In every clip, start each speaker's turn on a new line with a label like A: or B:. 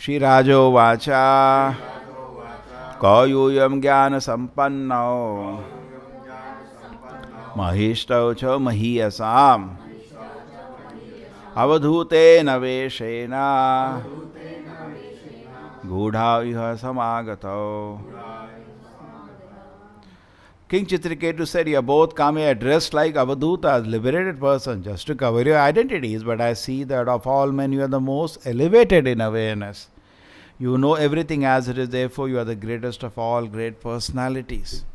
A: Shirajo vacha Kayuyam jnana sampannao Mahistau cha mahiyasam Avadhute naveshena Gudha samagato. King Chitraketu said, you are both coming dressed like Avadhutas, liberated person, just to cover your identities. But I see that of all men, you are the most elevated in awareness. You know everything as it is, therefore you are the greatest of all great personalities.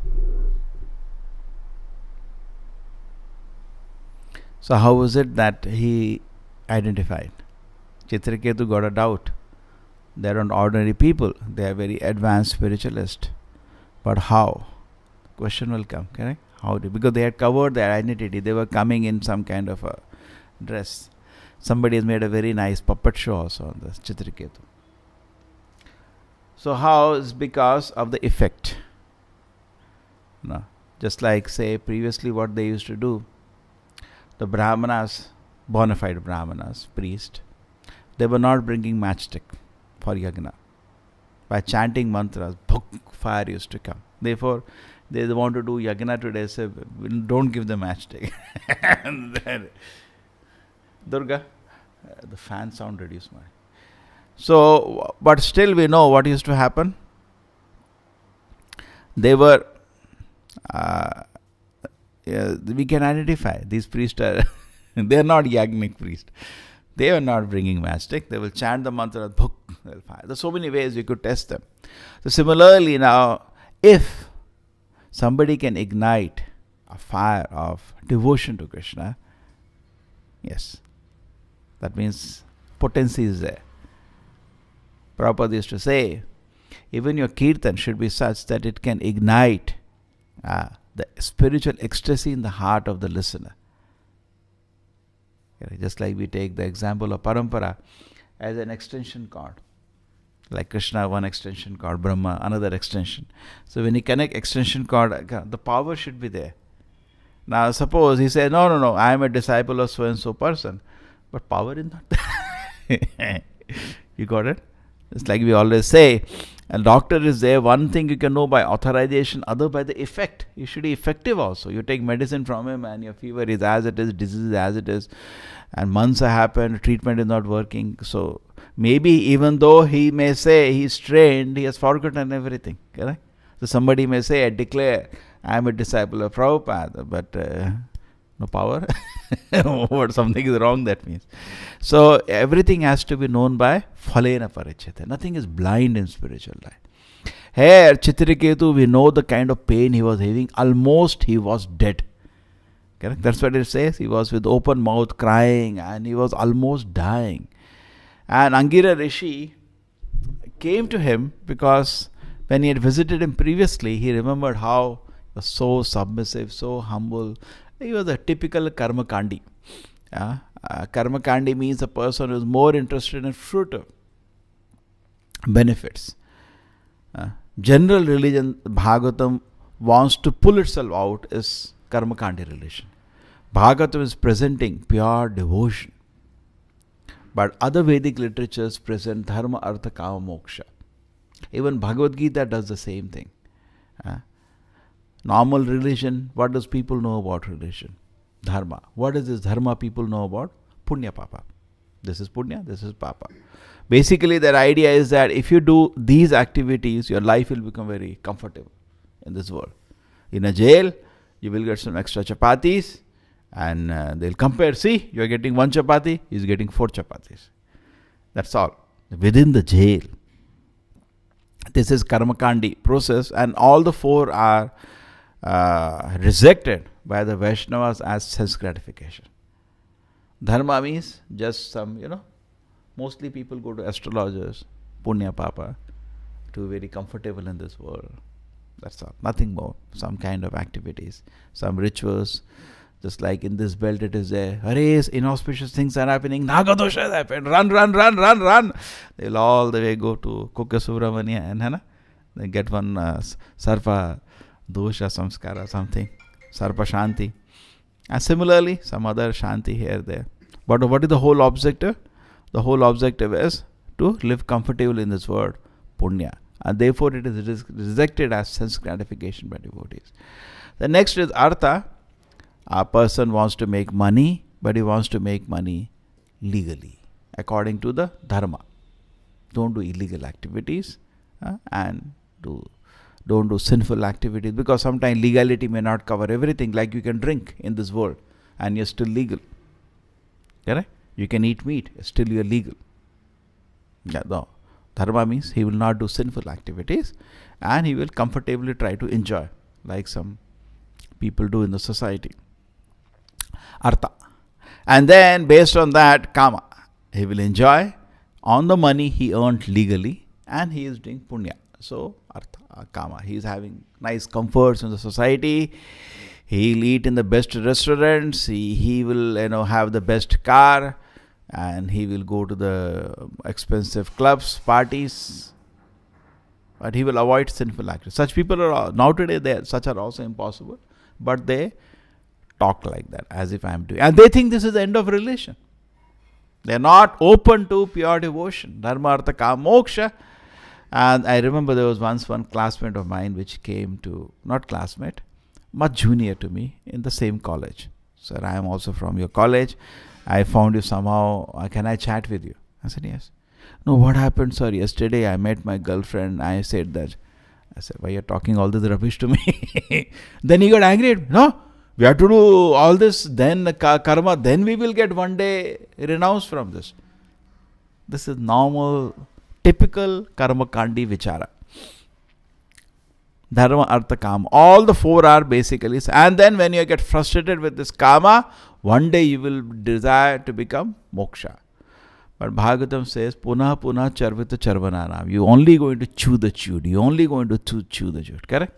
A: So how was it that he identified? Chitraketu got a doubt. They are not ordinary people. They are very advanced spiritualists. But how? Question will come, correct? How? Because they had covered their identity. They were coming in some kind of a dress. Somebody has made a very nice puppet show also on this Chitraketu. So how is because of the effect? No. Just like say previously what they used to do. The Brahmanas, bona fide Brahmanas, priest, they were not bringing matchstick for yagna. By chanting mantras, fire used to come. Therefore, they want to do yagna today, say, don't give the matchstick. And then, Durga, the fan sound reduced. So, but still we know what used to happen. They were, we can identify these priests are, they are not yagnic priests. They are not bringing matchstick. They will chant the mantra, they'll fire. There's so many ways we could test them. So similarly now, if somebody can ignite a fire of devotion to Krishna, yes, that means potency is there. Prabhupada used to say, even your kirtan should be such that it can ignite the spiritual ecstasy in the heart of the listener. Just like we take the example of parampara as an extension cord. Like Krishna, one extension cord, Brahma, another extension. So when you connect extension cord, the power should be there. Now suppose he says, no, I am a disciple of so-and-so person. But power is not there. You got it? It's like we always say, a doctor is there, one thing you can know by authorization, other by the effect. You should be effective also. You take medicine from him and your fever is as it is, disease is as it is, and months have happened, treatment is not working. So maybe even though he may say he's trained, he has forgotten everything. Correct? So somebody may say, I declare I am a disciple of Prabhupada, but no power. What something is wrong, that means. So everything has to be known by phalena parichita. Nothing is blind in spiritual life. Here, Chitraketu, we know the kind of pain he was having. Almost he was dead. Correct? That's what it says. He was with open mouth crying and he was almost dying. And Angira Rishi came to him because when he had visited him previously, he remembered how he was so submissive, so humble. He was a typical karmakandi. Karmakandi means a person who is more interested in fruit benefits. General religion, Bhagavatam wants to pull itself out is karmakandi religion. Bhagavatam is presenting pure devotion. But other Vedic literatures present dharma, artha, kama, moksha. Even Bhagavad Gita does the same thing. Normal religion, what does people know about religion? Dharma. What is this dharma people know about? Punya, papa. This is punya, this is papa. Basically, their idea is that if you do these activities, your life will become very comfortable in this world. In a jail, you will get some extra chapatis and they'll compare. See, you are getting one chapati, he is getting 4 chapatis. That's all. Within the jail. This is karmakandi process, and all the 4 are rejected by the Vaishnavas as sense gratification. Dharma means just some, mostly people go to astrologers, punya papa, to be very comfortable in this world. That's all. Nothing more. Some kind of activities, some rituals. Just like in this belt it is there. Hare, inauspicious things are happening. Nagadosha has happened. Run. They'll all the way go to Kukka Subramanya and they get one Sarpa Dosha Samskara something. Sarpa Shanti. And similarly, some other Shanti here, there. But what is the whole objective? The whole objective is to live comfortable in this world, punya. And therefore it is rejected as sense gratification by devotees. The next is artha. A person wants to make money, but he wants to make money legally, according to the dharma. Don't do illegal activities and don't do sinful activities, because sometimes legality may not cover everything. Like you can drink in this world and you're still legal. Correct? You can eat meat, still you're legal. No. Dharma means he will not do sinful activities and he will comfortably try to enjoy, like some people do in the society. Artha. And then based on that, kama. He will enjoy on the money he earned legally and he is doing punya. So, artha, kama. He is having nice comforts in the society. He'll eat in the best restaurants. He will have the best car. And he will go to the expensive clubs, parties, but he will avoid sinful acts. Such people are nowadays. Such are also impossible, but they talk like that as if I am doing, and they think this is the end of relation. They are not open to pure devotion, dharma, artha, kama, moksha. And I remember there was once one classmate of mine which came to, not classmate, much junior to me in the same college. Sir, I am also from your college. I found you somehow, can I chat with you? I said, yes. No, what happened, sir? Yesterday I met my girlfriend. I said that. I said, why are you talking all this rubbish to me? Then he got angry at me. No, we have to do all this, then karma, then we will get one day renounced from this. This is normal, typical karma kandi vichara. Dharma, artha, kama. All the four are basically, and then when you get frustrated with this kama, one day you will desire to become moksha. But Bhagavatam says, Punah Punah Charvita Charvananam. You're only going to chew the chewed. You're only going to chew the chewed. Correct?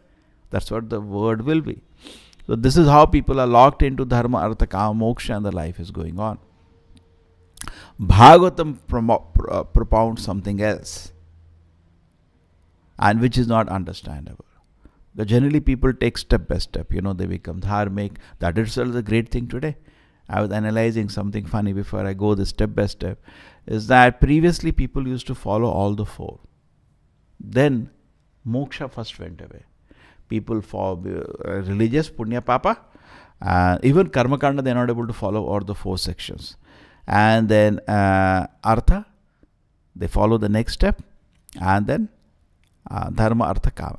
A: That's what the word will be. So this is how people are locked into Dharma, Artha, Kama, Moksha, and the life is going on. Bhagavatam propounds something else, and which is not understandable. But generally people take step by step. They become dharmic. That itself is a great thing today. I was analyzing something funny before I go this step by step, is that previously people used to follow all the four. Then moksha first went away. People for religious, punya, papa, even karma kanda they are not able to follow all the four sections. And then artha, they follow the next step, and then dharma, artha, kama.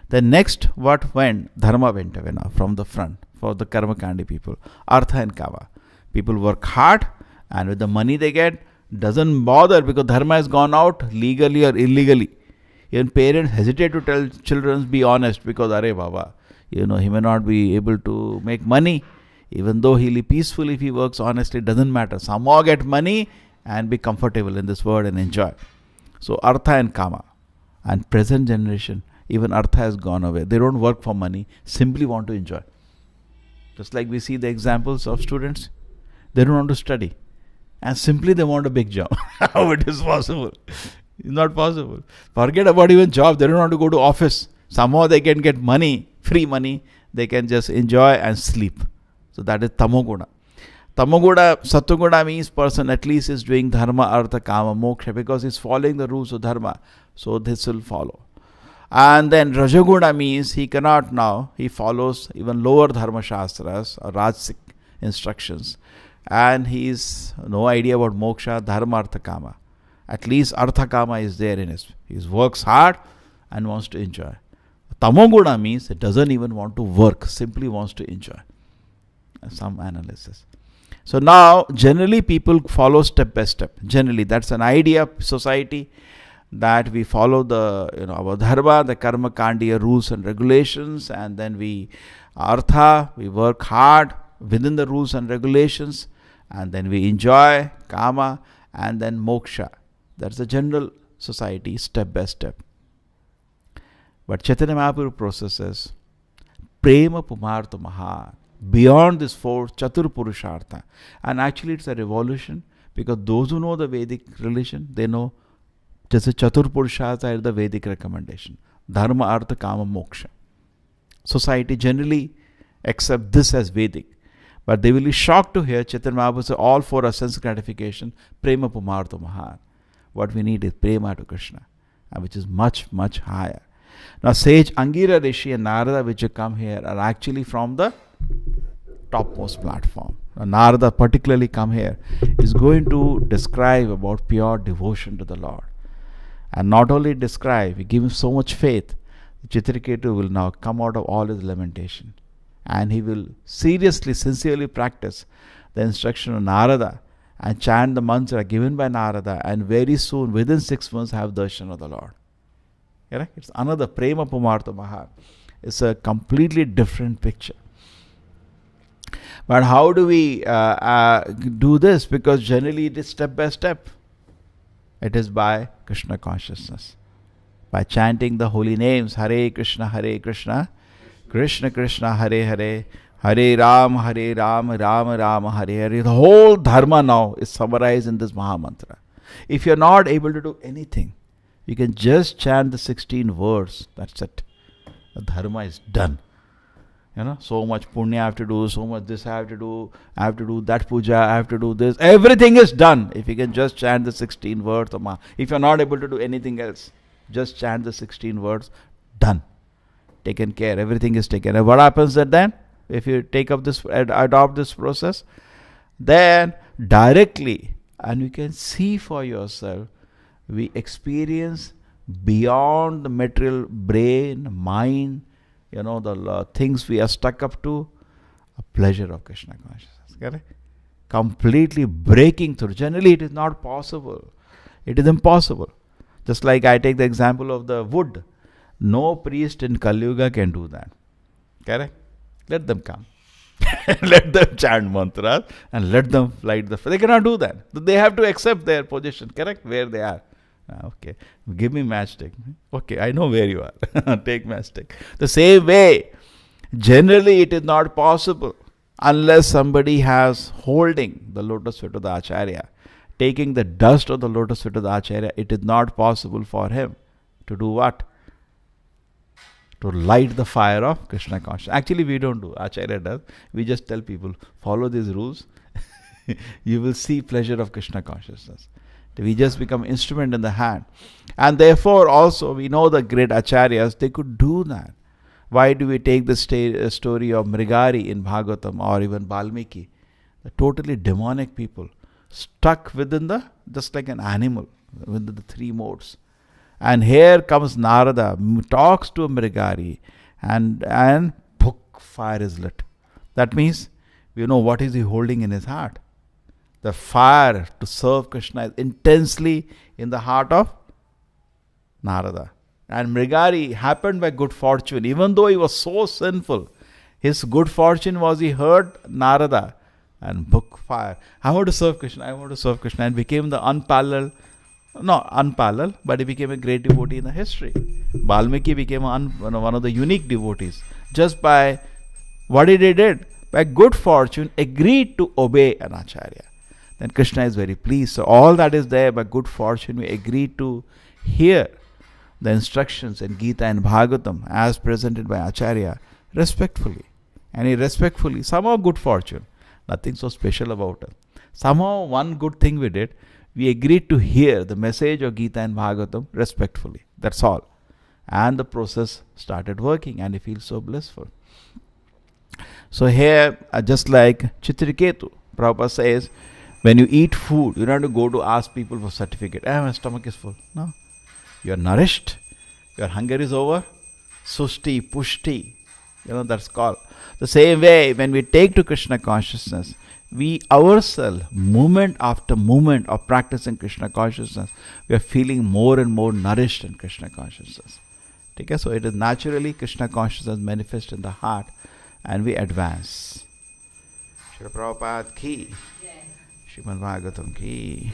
A: Then next what went, dharma went away now from the front. For the karma kandi people, artha and kama. People work hard, and with the money they get, doesn't bother because dharma has gone out legally or illegally. Even parents hesitate to tell children be honest because Are Baba, he may not be able to make money. Even though he'll be peaceful if he works honestly, it doesn't matter. Somehow get money and be comfortable in this world and enjoy. So artha and kama. And present generation, even artha has gone away. They don't work for money, simply want to enjoy. Just like we see the examples of students, they don't want to study and simply they want a big job. How it is possible? It's not possible. Forget about even job. They don't want to go to office. Somehow they can get money, free money. They can just enjoy and sleep. So that is tamoguna. Tamoguna, satoguna means person at least is doing dharma, artha, kama, moksha because he's following the rules of dharma. So this will follow. And then Rajaguna means he cannot now, he follows even lower Dharma Shastras or Rajasic instructions. And he's no idea about moksha, dharma, artha, kama. At least artha, kama is there in his. He works hard and wants to enjoy. Tamoguna means he doesn't even want to work, simply wants to enjoy. Some analysis. So now generally people follow step by step. Generally that's an idea of society, that we follow the our dharma, the karma kandiya rules and regulations, and then we artha, we work hard within the rules and regulations, and then we enjoy kama, and then moksha. That's the general society step by step. But Chaitanya Mahaprabhu processes prema pumartha maha, beyond this four chatur purushartha. And actually it's a revolution, because those who know the Vedic religion, they know just a chatur purushartha is the Vedic recommendation. Dharma, artha, kama, moksha. Society generally accept this as Vedic. But they will be shocked to hear Chaitanya Mahaprabhu say all four are sense gratification, prema pumartha maha. What we need is prema to Krishna, which is much, much higher. Now, sage Angira Rishi and Narada, which you come here, are actually from the topmost platform. Now, Narada particularly come here is going to describe about pure devotion to the Lord. And not only describe, he gives him so much faith, Chitraketu will now come out of all his lamentation. And he will seriously, sincerely practice the instruction of Narada and chant the mantra given by Narada, and very soon, within 6 months, have darshan of the Lord. Correct? It's another Prema Pumartha Maha. It's a completely different picture. But how do we do this? Because generally it is step by step. It is by Krishna consciousness. By chanting the holy names, Hare Krishna, Krishna Krishna, Hare Hare, Hare Ram, Ram Ram, Hare Hare. The whole dharma now is summarized in this Maha Mantra. If you are not able to do anything, you can just chant the 16 words. That's it. The dharma is done. So much punya I have to do, so much this I have to do that puja, I have to do this. Everything is done. If you can just chant the 16 words of Maha. If you are not able to do anything else, just chant the 16 words. Done. Taken care. Everything is taken. And what happens then? If you adopt this process, then directly, and you can see for yourself, we experience beyond the material brain, mind, the things we are stuck up to, a pleasure of Krishna consciousness. Correct? Completely breaking through. Generally, it is not possible. It is impossible. Just like I take the example of the wood. No priest in Kali Yuga can do that. Correct? Let them come. Let them chant mantras and let them light the fire. They cannot do that. They have to accept their position. Correct? Where they are. Okay. Give me matchstick. Okay, I know where you are. Take matchstick. The same way, generally it is not possible unless somebody has holding the lotus feet of the Acharya, taking the dust of the lotus feet of the Acharya. It is not possible for him to do what? To light the fire of Krishna consciousness. Actually, we don't do. Acharya does. We just tell people, follow these rules. You will see pleasure of Krishna consciousness. We just become instrument in the hand. And therefore also we know the great acharyas, they could do that. Why do we take the story of Mrigari in Bhagavatam or even Valmiki? The totally demonic people stuck within just like an animal, within the 3 modes. And here comes Narada, talks to Mrigari, and fire is lit. That means, what is he holding in his heart? The fire to serve Krishna is intensely in the heart of Narada. And Mrigari happened by good fortune. Even though he was so sinful, his good fortune was he heard Narada and fire. I want to serve Krishna, and became the unparalleled, but he became a great devotee in the history. Valmiki became one of the unique devotees. Just by what he did, by good fortune, agreed to obey an Acharya. Then Krishna is very pleased. So all that is there by good fortune, we agree to hear the instructions in Gita and Bhagavatam as presented by Acharya respectfully. And he respectfully, somehow good fortune, nothing so special about it. Somehow one good thing we did, we agreed to hear the message of Gita and Bhagavatam respectfully. That's all. And the process started working and he feels so blissful. So here, just like Chitraketu, Prabhupada says, when you eat food, you don't have to go to ask people for certificate. My stomach is full. No. You are nourished. Your hunger is over. Susti, pushti. That's called. The same way, when we take to Krishna consciousness, we ourselves, moment after moment of practicing Krishna consciousness, we are feeling more and more nourished in Krishna consciousness. Okay? So it is naturally Krishna consciousness manifest in the heart and we advance. Srila Prabhupada ki. Srimad Bhagavatam ki.